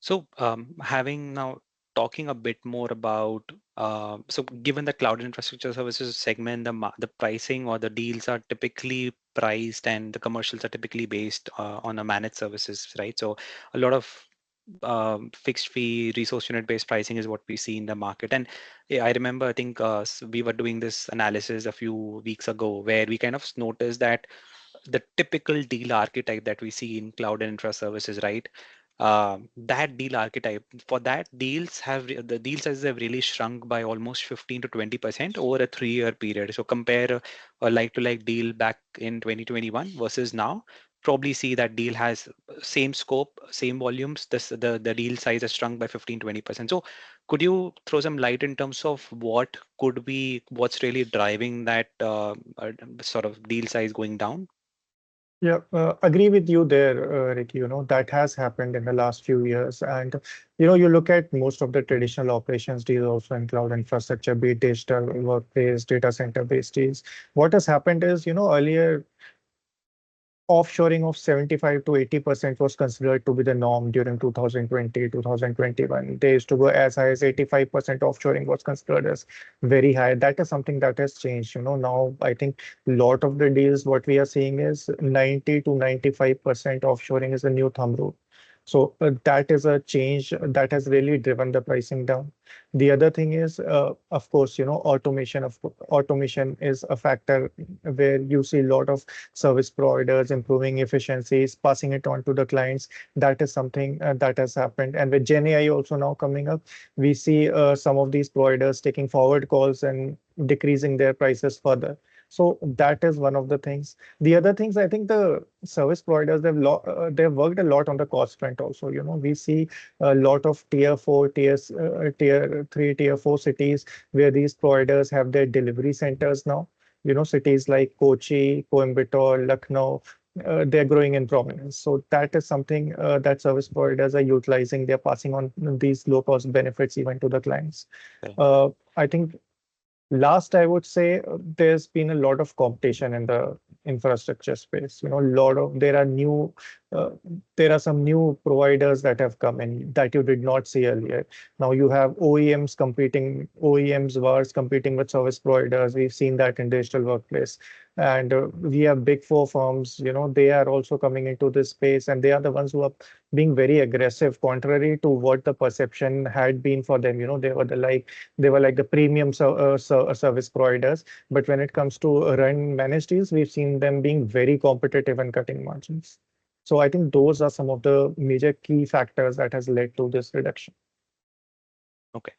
So, having now talking a bit more about, so given the cloud infrastructure services segment, the pricing or the deals are typically priced and the commercials are typically based on a managed services, right? So a lot of fixed fee resource unit based pricing is what we see in the market. And yeah, I remember, I think we were doing this analysis a few weeks ago where we kind of noticed that the typical deal archetype that we see in cloud and infra services, right? That deal archetype for that the deal sizes have really shrunk by almost 15 to 20% over a 3-year period. So compare a like-to-like deal back in 2021 versus now. Probably see that deal has same scope, same volumes. The deal size has shrunk by 15-20%. So could you throw some light in terms of what's really driving that sort of deal size going down? Yeah, agree with you there, Ricky. That has happened in the last few years. And, you look at most of the traditional operations deals also in cloud infrastructure, be it digital, workplace, data center based deals. What has happened is, earlier offshoring of 75 to 80% was considered to be the norm during 2020, 2021. They used to go as high as 85% offshoring was considered as very high. That is something that has changed. Now I think a lot of the deals, what we are seeing is 90 to 95% offshoring is a new thumb rule. So that is a change that has really driven the pricing down. The other thing is, of course, automation is a factor where you see a lot of service providers improving efficiencies, passing it on to the clients. That is something that has happened. And with Gen AI also now coming up, we see some of these providers taking forward calls and decreasing their prices further. So that is one of the things. The other things, I think the service providers, they've worked a lot on the cost front also. We see a lot of tier 4, tier 3, tier 4 cities where these providers have their delivery centers now. Cities like Kochi, Coimbatore, Lucknow, they're growing in prominence. So that is something that service providers are utilizing. They're passing on these low cost benefits even to the clients. Okay. I think last, I would say there's been a lot of competition in the infrastructure space. Uh, there are some new providers that have come in that you did not see earlier. Now you have OEMs wars competing with service providers. We've seen that in digital workplace. And we have big four firms, they are also coming into this space, and they are the ones who are being very aggressive, contrary to what the perception had been for them. They were like the premium service providers. But when it comes to run managed deals, we've seen them being very competitive and cutting margins. So I think those are some of the major key factors that has led to this reduction. Okay.